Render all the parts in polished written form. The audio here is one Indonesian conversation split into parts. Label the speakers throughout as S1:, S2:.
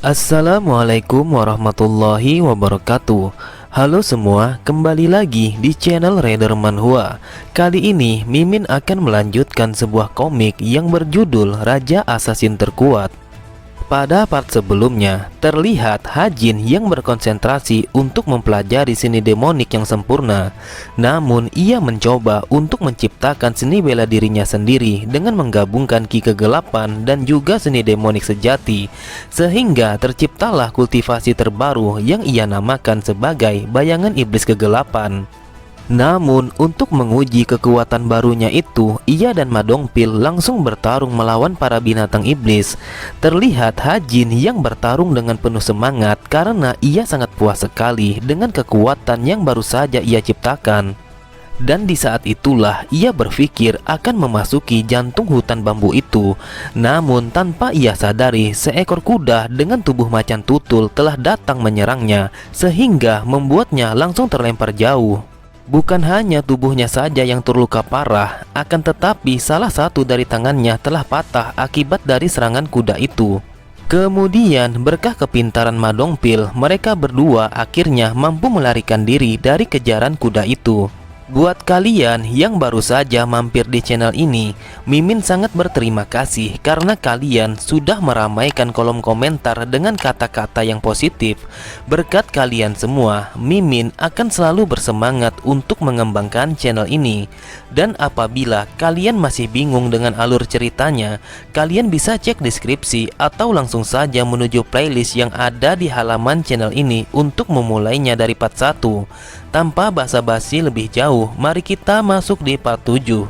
S1: Assalamualaikum warahmatullahi wabarakatuh. Halo semua, kembali lagi di channel Raider Manhwa. Kali ini Mimin akan melanjutkan sebuah komik yang berjudul Raja Assassin Terkuat. Pada part sebelumnya, terlihat Hajin yang berkonsentrasi untuk mempelajari seni demonik yang sempurna. Namun, ia mencoba untuk menciptakan seni bela dirinya sendiri dengan menggabungkan ki kegelapan dan juga seni demonik sejati, sehingga terciptalah kultivasi terbaru yang ia namakan sebagai bayangan iblis kegelapan. Namun, untuk menguji kekuatan barunya itu, ia dan Ma Dongpil langsung bertarung melawan para binatang iblis. Terlihat Hajin yang bertarung dengan penuh semangat karena ia sangat puas sekali dengan kekuatan yang baru saja ia ciptakan. Dan di saat itulah ia berpikir akan memasuki jantung hutan bambu itu. Namun tanpa ia sadari, seekor kuda dengan tubuh macan tutul telah datang menyerangnya, sehingga membuatnya langsung terlempar jauh. Bukan hanya tubuhnya saja yang terluka parah, akan tetapi salah satu dari tangannya telah patah akibat dari serangan kuda itu. Kemudian berkah kepintaran Ma Dongpil, mereka berdua akhirnya mampu melarikan diri dari kejaran kuda itu. Buat kalian yang baru saja mampir di channel ini, Mimin sangat berterima kasih karena kalian sudah meramaikan kolom komentar dengan kata-kata yang positif. Berkat kalian semua, Mimin akan selalu bersemangat untuk mengembangkan channel ini. Dan apabila kalian masih bingung dengan alur ceritanya, kalian bisa cek deskripsi atau langsung saja menuju playlist yang ada di halaman channel ini untuk memulainya dari part 1. Tanpa basa-basi lebih jauh, mari kita masuk di part 7.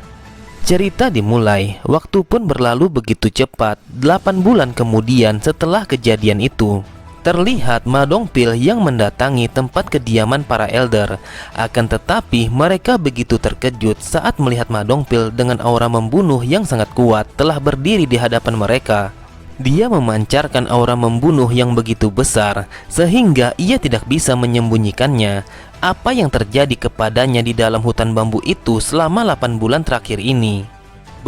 S1: Cerita dimulai, waktu pun berlalu begitu cepat. 8 bulan kemudian setelah kejadian itu, terlihat Ma Dongpil yang mendatangi tempat kediaman para elder. Akan tetapi mereka begitu terkejut saat melihat Ma Dongpil dengan aura membunuh yang sangat kuat telah berdiri di hadapan mereka. Dia memancarkan aura membunuh yang begitu besar sehingga ia tidak bisa menyembunyikannya. Apa yang terjadi kepadanya di dalam hutan bambu itu selama 8 bulan terakhir ini.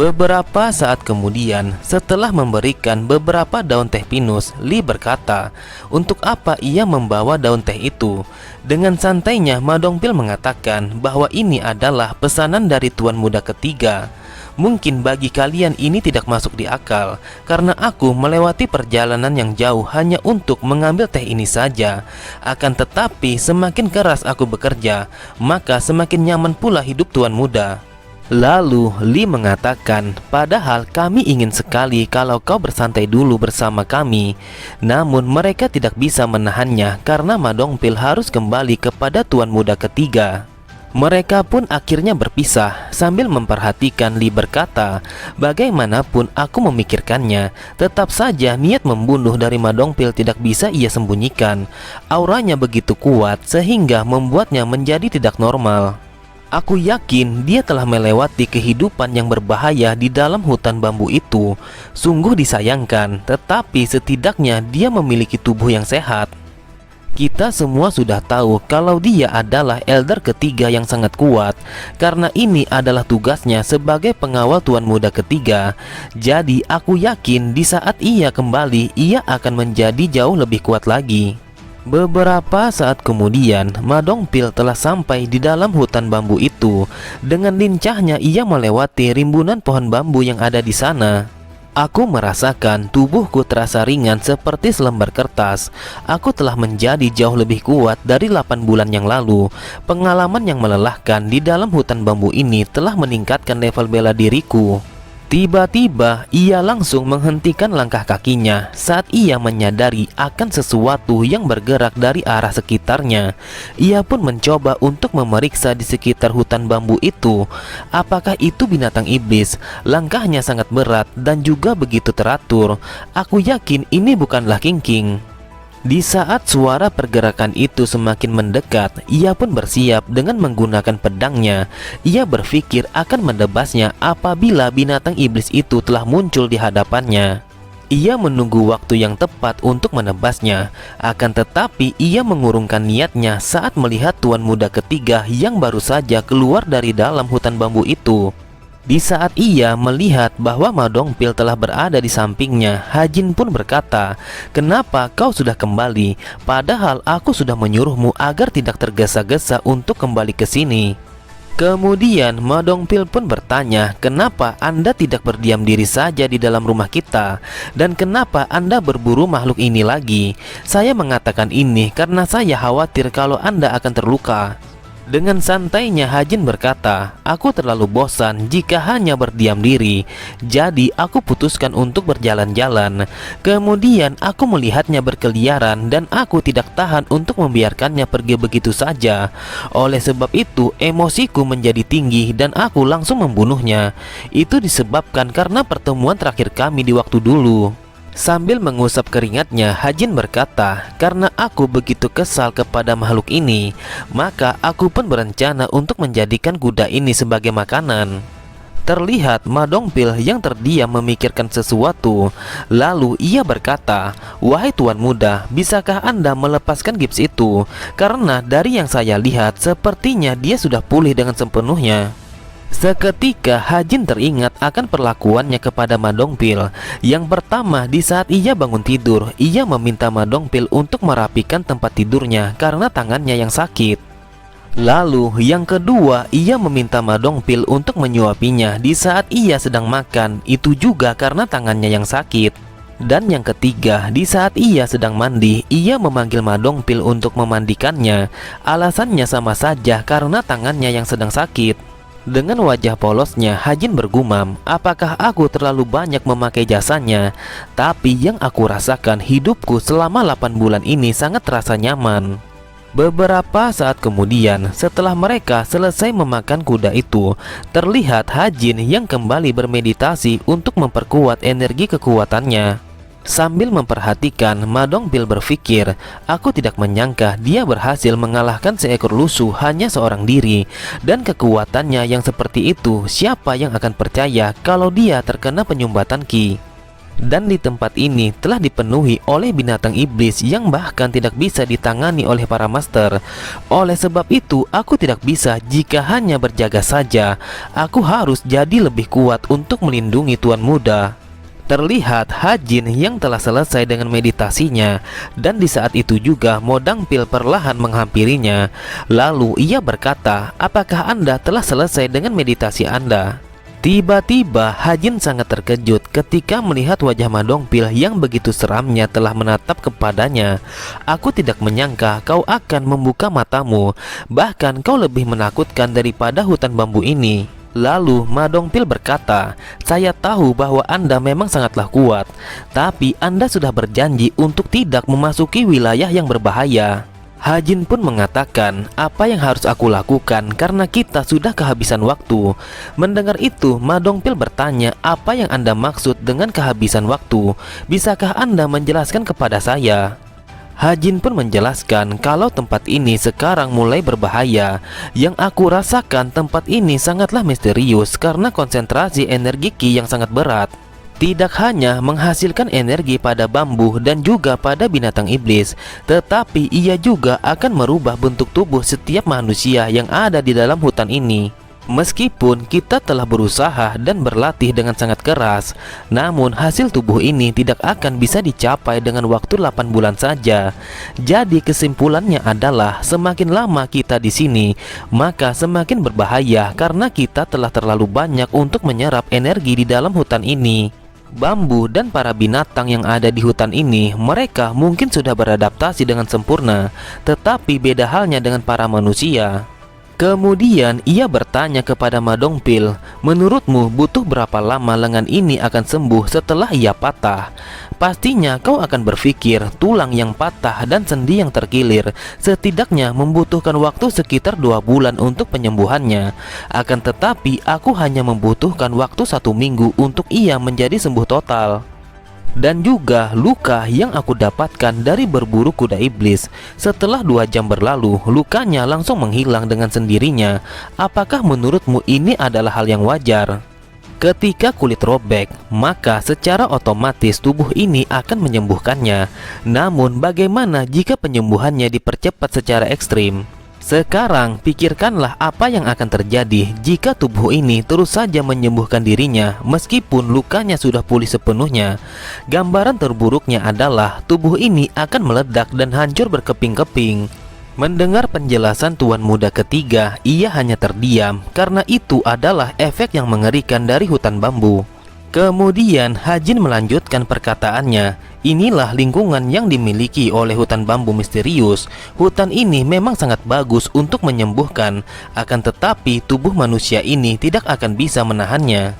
S1: Beberapa saat kemudian, setelah memberikan beberapa daun teh pinus, Li berkata, untuk apa ia membawa daun teh itu? Dengan santainya, Ma Dongpil mengatakan bahwa ini adalah pesanan dari Tuan Muda ketiga. Mungkin bagi kalian ini tidak masuk di akal, karena aku melewati perjalanan yang jauh hanya untuk mengambil teh ini saja. Akan tetapi semakin keras aku bekerja, maka semakin nyaman pula hidup Tuan Muda. Lalu Li mengatakan, padahal kami ingin sekali kalau kau bersantai dulu bersama kami. Namun mereka tidak bisa menahannya karena Ma Dongpil harus kembali kepada Tuan Muda ketiga. Mereka pun akhirnya berpisah. Sambil memperhatikan, Li berkata, bagaimanapun aku memikirkannya, tetap saja niat membunuh dari Ma Dongpil tidak bisa ia sembunyikan. Auranya begitu kuat sehingga membuatnya menjadi tidak normal. Aku yakin dia telah melewati kehidupan yang berbahaya di dalam hutan bambu itu. Sungguh disayangkan, tetapi setidaknya dia memiliki tubuh yang sehat. Kita semua sudah tahu kalau dia adalah elder ketiga yang sangat kuat, karena ini adalah tugasnya sebagai pengawal Tuan Muda ketiga. Jadi aku yakin di saat ia kembali, ia akan menjadi jauh lebih kuat lagi. Beberapa saat kemudian, Ma Dongpil telah sampai di dalam hutan bambu itu. Dengan lincahnya ia melewati rimbunan pohon bambu yang ada di sana. Aku merasakan tubuhku terasa ringan seperti selembar kertas. Aku telah menjadi jauh lebih kuat dari 8 bulan yang lalu. Pengalaman yang melelahkan di dalam hutan bambu ini telah meningkatkan level bela diriku. Tiba-tiba ia langsung menghentikan langkah kakinya saat ia menyadari akan sesuatu yang bergerak dari arah sekitarnya. Ia pun mencoba untuk memeriksa di sekitar hutan bambu itu. Apakah itu binatang iblis? Langkahnya sangat berat dan juga begitu teratur. Aku yakin ini bukanlah King. Di saat suara pergerakan itu semakin mendekat, ia pun bersiap dengan menggunakan pedangnya. Ia berpikir akan menebasnya apabila binatang iblis itu telah muncul di hadapannya. Ia menunggu waktu yang tepat untuk menebasnya. Akan tetapi ia mengurungkan niatnya saat melihat Tuan Muda ketiga yang baru saja keluar dari dalam hutan bambu itu. Di saat ia melihat bahwa Ma Dongpil telah berada di sampingnya, Hajin pun berkata, "Kenapa kau sudah kembali? Padahal aku sudah menyuruhmu agar tidak tergesa-gesa untuk kembali ke sini." Kemudian Ma Dongpil pun bertanya, "Kenapa Anda tidak berdiam diri saja di dalam rumah kita? Dan kenapa Anda berburu makhluk ini lagi? Saya mengatakan ini karena saya khawatir kalau Anda akan terluka." Dengan santainya Hajin berkata, "Aku terlalu bosan jika hanya berdiam diri. Jadi aku putuskan untuk berjalan-jalan. Kemudian aku melihatnya berkeliaran dan aku tidak tahan untuk membiarkannya pergi begitu saja. Oleh sebab itu emosiku menjadi tinggi dan aku langsung membunuhnya. Itu disebabkan karena pertemuan terakhir kami di waktu dulu." Sambil mengusap keringatnya, Hajin berkata, "Karena aku begitu kesal kepada makhluk ini, maka aku pun berencana untuk menjadikan kuda ini sebagai makanan." Terlihat Ma Dongpil yang terdiam memikirkan sesuatu. Lalu ia berkata, "Wahai tuan muda, bisakah Anda melepaskan gips itu? Karena dari yang saya lihat, sepertinya dia sudah pulih dengan sepenuhnya." Seketika Hajin teringat akan perlakuannya kepada Ma Dongpil. Yang pertama, di saat ia bangun tidur, ia meminta Ma Dongpil untuk merapikan tempat tidurnya karena tangannya yang sakit. Lalu yang kedua, ia meminta Ma Dongpil untuk menyuapinya di saat ia sedang makan, itu juga karena tangannya yang sakit. Dan yang ketiga, di saat ia sedang mandi, ia memanggil Ma Dongpil untuk memandikannya. Alasannya sama saja, karena tangannya yang sedang sakit. Dengan wajah polosnya, Hajin bergumam, "Apakah aku terlalu banyak memakai jasanya? Tapi yang aku rasakan, hidupku selama 8 bulan ini sangat terasa nyaman." Beberapa saat kemudian, setelah mereka selesai memakan kuda itu, terlihat Hajin yang kembali bermeditasi untuk memperkuat energi kekuatannya. Sambil memperhatikan, Ma Dongpil berpikir, "Aku tidak menyangka dia berhasil mengalahkan seekor lusu hanya seorang diri. Dan kekuatannya yang seperti itu, siapa yang akan percaya kalau dia terkena penyumbatan Ki?" Dan di tempat ini telah dipenuhi oleh binatang iblis yang bahkan tidak bisa ditangani oleh para master. Oleh sebab itu, aku tidak bisa jika hanya berjaga saja. Aku harus jadi lebih kuat untuk melindungi tuan muda. Terlihat Hajin yang telah selesai dengan meditasinya, dan di saat itu juga Ma Dongpil perlahan menghampirinya. Lalu ia berkata, "Apakah Anda telah selesai dengan meditasi Anda?" Tiba-tiba Hajin sangat terkejut ketika melihat wajah Ma Dongpil yang begitu seramnya telah menatap kepadanya. "Aku tidak menyangka kau akan membuka matamu. Bahkan kau lebih menakutkan daripada hutan bambu ini." Lalu Ma Dongpil berkata, "Saya tahu bahwa Anda memang sangatlah kuat, tapi Anda sudah berjanji untuk tidak memasuki wilayah yang berbahaya." Hajin pun mengatakan, "Apa yang harus aku lakukan karena kita sudah kehabisan waktu?" Mendengar itu, Ma Dongpil bertanya, "Apa yang Anda maksud dengan kehabisan waktu? Bisakah Anda menjelaskan kepada saya?" Hajin pun menjelaskan kalau tempat ini sekarang mulai berbahaya. Yang aku rasakan, tempat ini sangatlah misterius karena konsentrasi energi Ki yang sangat berat. Tidak hanya menghasilkan energi pada bambu dan juga pada binatang iblis, tetapi ia juga akan merubah bentuk tubuh setiap manusia yang ada di dalam hutan ini. Meskipun kita telah berusaha dan berlatih dengan sangat keras, namun hasil tubuh ini tidak akan bisa dicapai dengan waktu 8 bulan saja. Jadi kesimpulannya adalah semakin lama kita di sini, maka semakin berbahaya karena kita telah terlalu banyak untuk menyerap energi di dalam hutan ini. Bambu dan para binatang yang ada di hutan ini, mereka mungkin sudah beradaptasi dengan sempurna, tetapi beda halnya dengan para manusia. Kemudian ia bertanya kepada Ma Dongpil, "Menurutmu butuh berapa lama lengan ini akan sembuh setelah ia patah?" Pastinya kau akan berpikir tulang yang patah dan sendi yang terkilir setidaknya membutuhkan waktu sekitar 2 bulan untuk penyembuhannya. Akan tetapi aku hanya membutuhkan waktu 1 minggu untuk ia menjadi sembuh total. Dan juga luka yang aku dapatkan dari berburu kuda iblis. Setelah 2 jam berlalu, lukanya langsung menghilang dengan sendirinya. Apakah menurutmu ini adalah hal yang wajar? Ketika kulit robek, maka secara otomatis tubuh ini akan menyembuhkannya. Namun bagaimana jika penyembuhannya dipercepat secara ekstrim? Sekarang pikirkanlah apa yang akan terjadi jika tubuh ini terus saja menyembuhkan dirinya meskipun lukanya sudah pulih sepenuhnya. Gambaran terburuknya adalah tubuh ini akan meledak dan hancur berkeping-keping. Mendengar penjelasan tuan muda ketiga, ia hanya terdiam karena itu adalah efek yang mengerikan dari hutan bambu. Kemudian Hajin melanjutkan perkataannya, inilah lingkungan yang dimiliki oleh hutan bambu misterius. Hutan ini memang sangat bagus untuk menyembuhkan, akan tetapi tubuh manusia ini tidak akan bisa menahannya.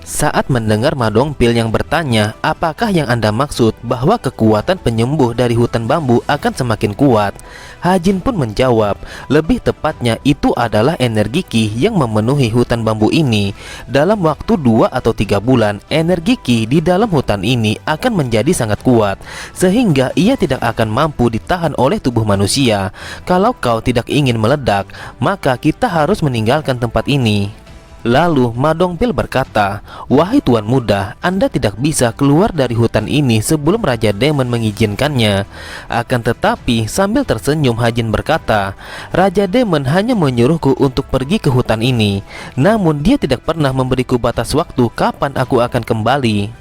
S1: Saat mendengar Madongpil yang bertanya, apakah yang Anda maksud bahwa kekuatan penyembuh dari hutan bambu akan semakin kuat? Hajin pun menjawab, lebih tepatnya itu adalah energi Ki yang memenuhi hutan bambu ini. Dalam waktu 2 atau 3 bulan, energi Ki di dalam hutan ini akan menjadi sangat kuat, sehingga ia tidak akan mampu ditahan oleh tubuh manusia. Kalau kau tidak ingin meledak, maka kita harus meninggalkan tempat ini. Lalu Madongpil berkata, wahai tuan muda, Anda tidak bisa keluar dari hutan ini sebelum Raja Demon mengizinkannya. Akan tetapi sambil tersenyum Hajin berkata, Raja Demon hanya menyuruhku untuk pergi ke hutan ini, namun dia tidak pernah memberiku batas waktu kapan aku akan kembali.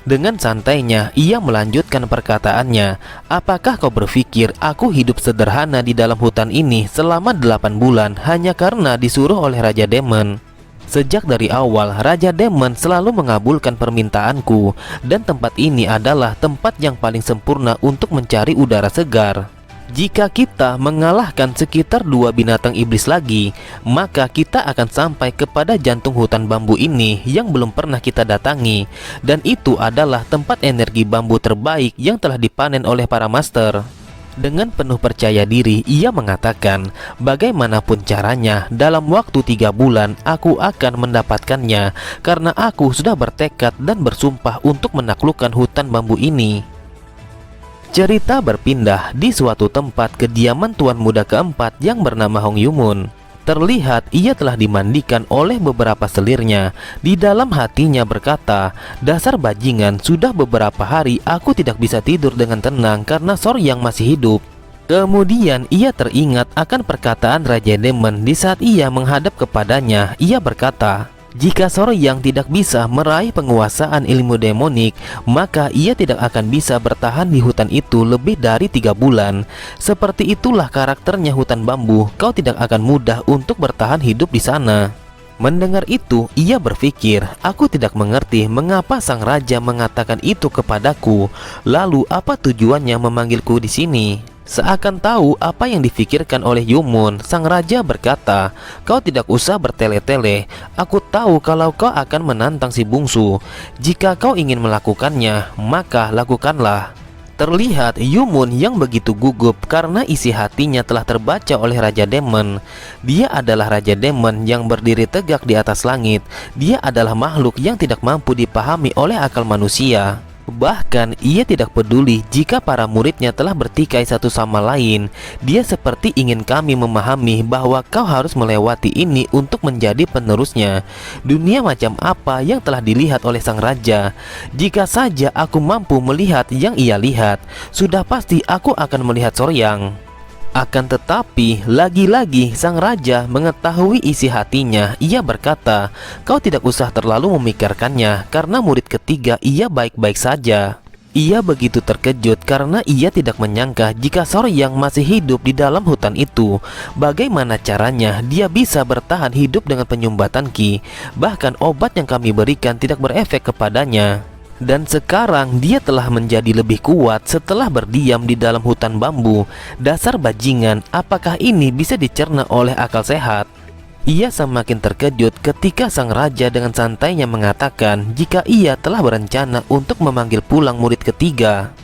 S1: Dengan santainya ia melanjutkan perkataannya, apakah kau berpikir aku hidup sederhana di dalam hutan ini selama 8 bulan hanya karena disuruh oleh Raja Demon? Sejak dari awal, Raja Demon selalu mengabulkan permintaanku, dan tempat ini adalah tempat yang paling sempurna untuk mencari udara segar. Jika kita mengalahkan sekitar 2 binatang iblis lagi, maka kita akan sampai kepada jantung hutan bambu ini yang belum pernah kita datangi, dan itu adalah tempat energi bambu terbaik yang telah dipanen oleh para master. Dengan penuh percaya diri, ia mengatakan, bagaimanapun caranya, dalam waktu 3 bulan aku akan mendapatkannya, karena aku sudah bertekad dan bersumpah untuk menaklukkan hutan bambu ini. Cerita berpindah di suatu tempat kediaman tuan muda keempat yang bernama Hong Yumun. Terlihat ia telah dimandikan oleh beberapa selirnya. Di dalam hatinya berkata, dasar bajingan, sudah beberapa hari aku tidak bisa tidur dengan tenang karena Soryang masih hidup. Kemudian ia teringat akan perkataan Raja Demon di saat ia menghadap kepadanya. Ia berkata, jika Soryang tidak bisa meraih penguasaan ilmu demonik, maka ia tidak akan bisa bertahan di hutan itu lebih dari 3 bulan. Seperti itulah karakternya hutan bambu, kau tidak akan mudah untuk bertahan hidup di sana. Mendengar itu, ia berpikir, aku tidak mengerti mengapa sang raja mengatakan itu kepadaku. Lalu apa tujuannya memanggilku di sini? Seakan tahu apa yang difikirkan oleh Yumun, sang raja berkata, kau tidak usah bertele-tele. Aku tahu kalau kau akan menantang si bungsu. Jika kau ingin melakukannya, maka lakukanlah. Terlihat Yumun yang begitu gugup karena isi hatinya telah terbaca oleh Raja Demon. Dia adalah Raja Demon yang berdiri tegak di atas langit. Dia adalah makhluk yang tidak mampu dipahami oleh akal manusia. Bahkan ia tidak peduli jika para muridnya telah bertikai satu sama lain. Dia seperti ingin kami memahami bahwa kau harus melewati ini untuk menjadi penerusnya. Dunia macam apa yang telah dilihat oleh sang raja? Jika saja aku mampu melihat yang ia lihat, sudah pasti aku akan melihat Soryang. Akan tetapi, lagi-lagi sang raja mengetahui isi hatinya. Ia berkata, kau tidak usah terlalu memikirkannya, karena murid ketiga ia baik-baik saja. Ia begitu terkejut karena ia tidak menyangka jika Soryang masih hidup di dalam hutan itu. Bagaimana caranya dia bisa bertahan hidup dengan penyumbatan Ki? Bahkan obat yang kami berikan tidak berefek kepadanya. Dan sekarang dia telah menjadi lebih kuat setelah berdiam di dalam hutan bambu. Dasar bajingan, apakah ini bisa dicerna oleh akal sehat? Ia semakin terkejut ketika sang raja dengan santainya mengatakan jika ia telah berencana untuk memanggil pulang murid ketiga.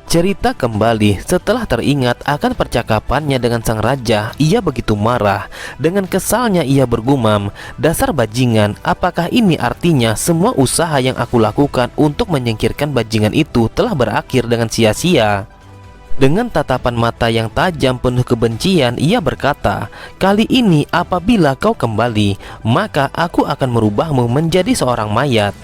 S1: Cerita kembali setelah teringat akan percakapannya dengan sang raja. Ia begitu marah. Dengan kesalnya ia bergumam, dasar bajingan, apakah ini artinya semua usaha yang aku lakukan untuk menyingkirkan bajingan itu telah berakhir dengan sia-sia? Dengan tatapan mata yang tajam penuh kebencian, ia berkata, kali ini apabila kau kembali, maka aku akan merubahmu menjadi seorang mayat.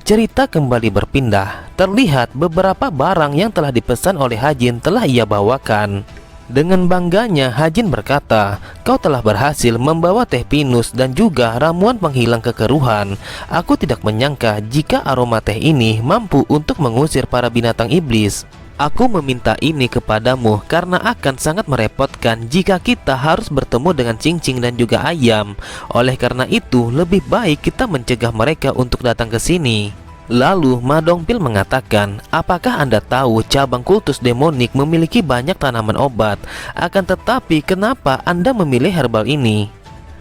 S1: Cerita kembali berpindah. Terlihat beberapa barang yang telah dipesan oleh Hajin telah ia bawakan. Dengan bangganya, Hajin berkata, "Kau telah berhasil membawa teh pinus dan juga ramuan penghilang kekeruhan. Aku tidak menyangka jika aroma teh ini mampu untuk mengusir para binatang iblis. Aku meminta ini kepadamu karena akan sangat merepotkan jika kita harus bertemu dengan cincing dan juga ayam. Oleh karena itu, lebih baik kita mencegah mereka untuk datang ke sini." Lalu Ma Dongpil mengatakan, "Apakah Anda tahu cabang kultus demonik memiliki banyak tanaman obat? Akan tetapi kenapa Anda memilih herbal ini?"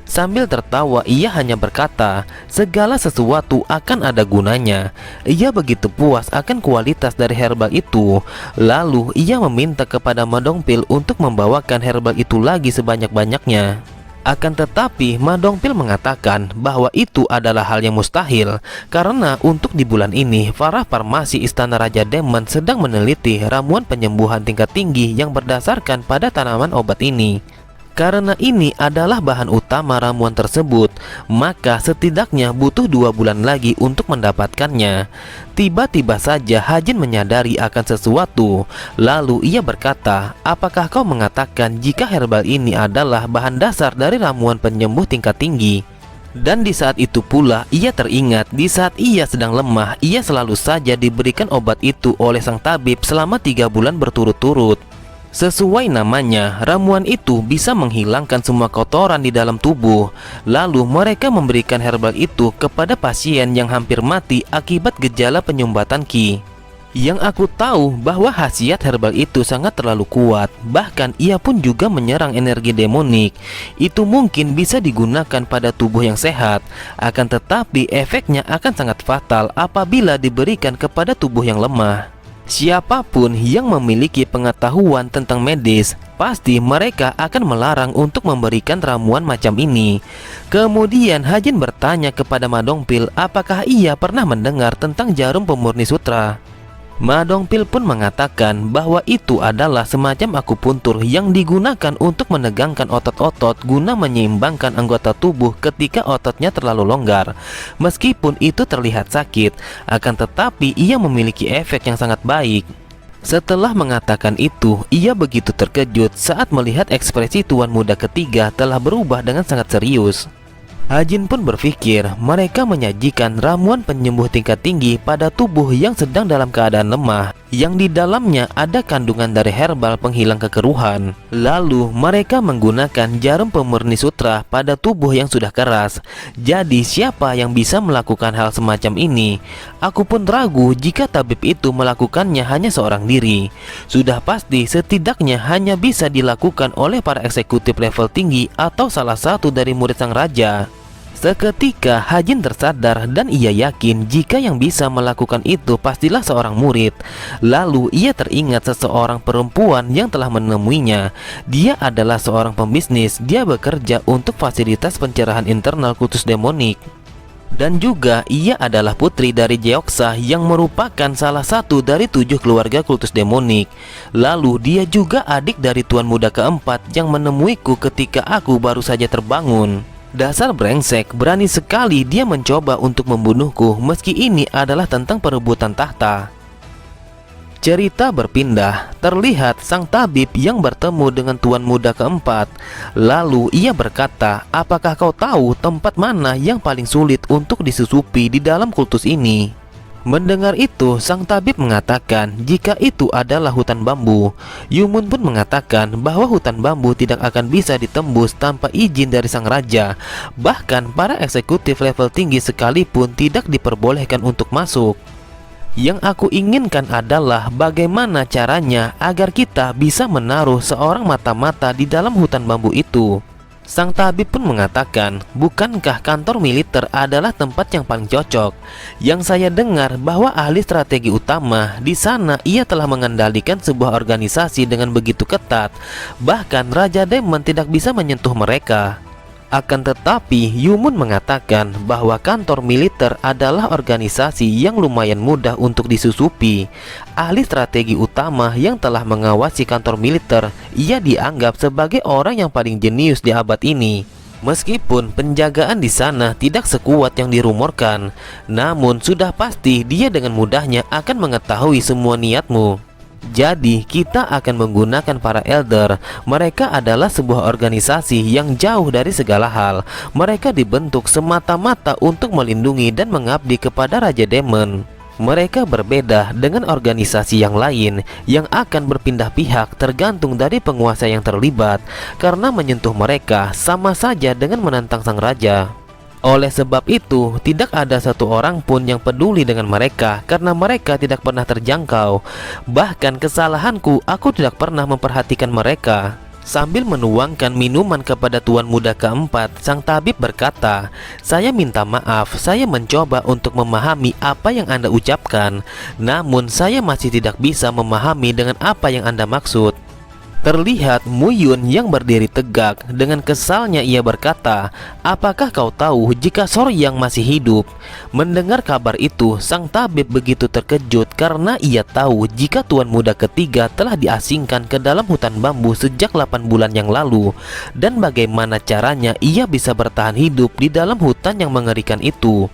S1: Sambil tertawa, ia hanya berkata, "Segala sesuatu akan ada gunanya." Ia begitu puas akan kualitas dari herbal itu. Lalu ia meminta kepada Ma Dongpil untuk membawakan herbal itu lagi sebanyak-banyaknya. Akan tetapi Ma Dongpil mengatakan bahwa itu adalah hal yang mustahil, karena untuk di bulan ini para farmasi Istana Raja Demon sedang meneliti ramuan penyembuhan tingkat tinggi yang berdasarkan pada tanaman obat ini. Karena ini adalah bahan utama ramuan tersebut, maka setidaknya butuh 2 bulan lagi untuk mendapatkannya. Tiba-tiba saja Hajin menyadari akan sesuatu. Lalu ia berkata, "Apakah kau mengatakan jika herbal ini adalah bahan dasar dari ramuan penyembuh tingkat tinggi?" Dan di saat itu pula ia teringat di saat ia sedang lemah, ia selalu saja diberikan obat itu oleh sang tabib selama 3 bulan berturut-turut. Sesuai namanya, ramuan itu bisa menghilangkan semua kotoran di dalam tubuh. Lalu mereka memberikan herbal itu kepada pasien yang hampir mati akibat gejala penyumbatan Qi. Yang aku tahu bahwa khasiat herbal itu sangat terlalu kuat. Bahkan ia pun juga menyerang energi demonik. Itu mungkin bisa digunakan pada tubuh yang sehat. Akan tetapi efeknya akan sangat fatal apabila diberikan kepada tubuh yang lemah. Siapapun yang memiliki pengetahuan tentang medis, pasti mereka akan melarang untuk memberikan ramuan macam ini. Kemudian Hajin bertanya kepada Ma Dongpil apakah ia pernah mendengar tentang jarum pemurni sutra. Ma Dongpil pun mengatakan bahwa itu adalah semacam akupuntur yang digunakan untuk menegangkan otot-otot guna menyeimbangkan anggota tubuh ketika ototnya terlalu longgar. Meskipun itu terlihat sakit, akan tetapi ia memiliki efek yang sangat baik. Setelah mengatakan itu, ia begitu terkejut saat melihat ekspresi tuan muda ketiga telah berubah dengan sangat serius. Hajin pun berpikir mereka menyajikan ramuan penyembuh tingkat tinggi pada tubuh yang sedang dalam keadaan lemah, yang di dalamnya ada kandungan dari herbal penghilang kekeruhan. Lalu mereka menggunakan jarum pemurni sutra pada tubuh yang sudah keras. Jadi siapa yang bisa melakukan hal semacam ini? Aku pun ragu jika tabib itu melakukannya hanya seorang diri. Sudah pasti setidaknya hanya bisa dilakukan oleh para eksekutif level tinggi atau salah satu dari murid sang raja. Seketika Hajin tersadar dan ia yakin jika yang bisa melakukan itu pastilah seorang murid. Lalu ia teringat seseorang perempuan yang telah menemuinya. Dia adalah seorang pembisnis. Dia bekerja untuk fasilitas pencerahan internal kultus demonik. Dan juga ia adalah putri dari Jeoksa yang merupakan salah satu dari 7 keluarga kultus demonik. Lalu dia juga adik dari tuan muda keempat yang menemuiku ketika aku baru saja terbangun. Dasar brengsek, berani sekali dia mencoba untuk membunuhku meski ini adalah tentang perebutan tahta. Cerita berpindah, terlihat sang tabib yang bertemu dengan tuan muda keempat. Lalu ia berkata, "Apakah kau tahu tempat mana yang paling sulit untuk disusupi di dalam kultus ini?" Mendengar itu, sang tabib mengatakan jika itu adalah hutan bambu. Yumun pun mengatakan bahwa hutan bambu tidak akan bisa ditembus tanpa izin dari sang raja. Bahkan para eksekutif level tinggi sekalipun tidak diperbolehkan untuk masuk. Yang aku inginkan adalah bagaimana caranya agar kita bisa menaruh seorang mata-mata di dalam hutan bambu itu. Sang tabib pun mengatakan, "Bukankah kantor militer adalah tempat yang paling cocok? Yang saya dengar bahwa ahli strategi utama di sana ia telah mengendalikan sebuah organisasi dengan begitu ketat. Bahkan Raja Demon tidak bisa menyentuh mereka." Akan tetapi Yumun mengatakan bahwa kantor militer adalah organisasi yang lumayan mudah untuk disusupi. Ahli strategi utama yang telah mengawasi kantor militer, ia dianggap sebagai orang yang paling jenius di abad ini. Meskipun penjagaan di sana tidak sekuat yang dirumorkan, namun sudah pasti dia dengan mudahnya akan mengetahui semua niatmu. Jadi kita akan menggunakan para elder. Mereka adalah sebuah organisasi yang jauh dari segala hal. Mereka dibentuk semata-mata untuk melindungi dan mengabdi kepada Raja Demon. Mereka berbeda dengan organisasi yang lain yang akan berpindah pihak tergantung dari penguasa yang terlibat, karena menyentuh mereka sama saja dengan menantang sang raja. Oleh sebab itu, tidak ada satu orang pun yang peduli dengan mereka karena mereka tidak pernah terjangkau. Bahkan kesalahanku, aku tidak pernah memperhatikan mereka. Sambil menuangkan minuman kepada tuan muda keempat, sang tabib berkata, "Saya minta maaf, saya mencoba untuk memahami apa yang Anda ucapkan. Namun saya masih tidak bisa memahami dengan apa yang Anda maksud." Terlihat Muyun yang berdiri tegak. Dengan kesalnya ia berkata, "Apakah kau tahu jika Soryang masih hidup?" Mendengar kabar itu, sang tabib begitu terkejut karena ia tahu jika tuan muda ketiga telah diasingkan ke dalam hutan bambu sejak 8 bulan yang lalu, dan bagaimana caranya ia bisa bertahan hidup di dalam hutan yang mengerikan itu.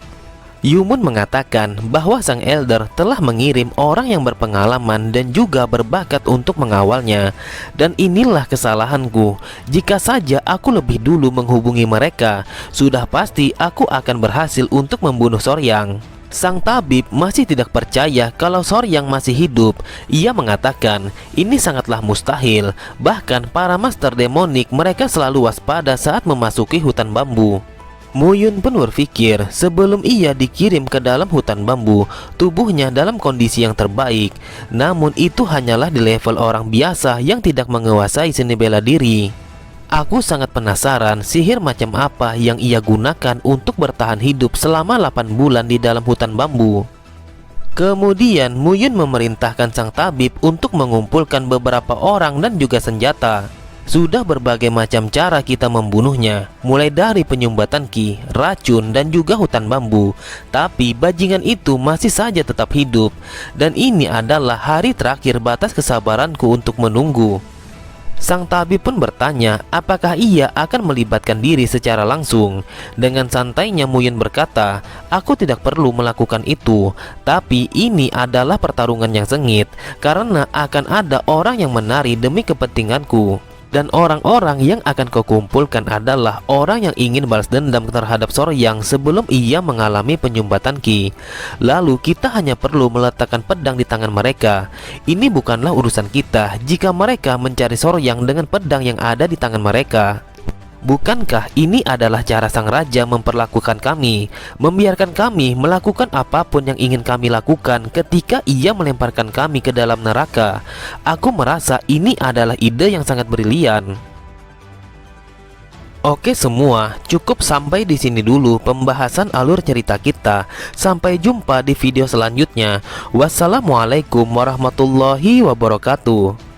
S1: Yumun mengatakan bahwa sang elder telah mengirim orang yang berpengalaman dan juga berbakat untuk mengawalnya. Dan inilah kesalahanku. Jika saja aku lebih dulu menghubungi mereka, sudah pasti aku akan berhasil untuk membunuh Soryang. Sang tabib masih tidak percaya kalau Soryang masih hidup. Ia mengatakan ini sangatlah mustahil. Bahkan para master demonik mereka selalu waspada saat memasuki hutan bambu. Muyun pun berpikir sebelum ia dikirim ke dalam hutan bambu, tubuhnya dalam kondisi yang terbaik. Namun itu hanyalah di level orang biasa yang tidak menguasai seni bela diri. Aku sangat penasaran sihir macam apa yang ia gunakan untuk bertahan hidup selama 8 bulan di dalam hutan bambu. Kemudian Muyun memerintahkan sang tabib untuk mengumpulkan beberapa orang dan juga senjata. Sudah berbagai macam cara kita membunuhnya, mulai dari penyumbatan ki, racun, dan juga hutan bambu. Tapi bajingan itu masih saja tetap hidup. Dan ini adalah hari terakhir batas kesabaranku untuk menunggu. Sang tabib pun bertanya apakah ia akan melibatkan diri secara langsung. Dengan santainya Muyun berkata, "Aku tidak perlu melakukan itu. Tapi ini adalah pertarungan yang sengit, karena akan ada orang yang menari demi kepentinganku. Dan orang-orang yang akan kau kumpulkan adalah orang yang ingin balas dendam terhadap Soryang sebelum ia mengalami penyumbatan ki. Lalu kita hanya perlu meletakkan pedang di tangan mereka. Ini bukanlah urusan kita jika mereka mencari Soryang dengan pedang yang ada di tangan mereka. Bukankah ini adalah cara sang raja memperlakukan kami, membiarkan kami melakukan apapun yang ingin kami lakukan ketika ia melemparkan kami ke dalam neraka? Aku merasa ini adalah ide yang sangat brilian." Oke semua, cukup sampai di sini dulu pembahasan alur cerita kita. Sampai jumpa di video selanjutnya. Wassalamualaikum warahmatullahi wabarakatuh.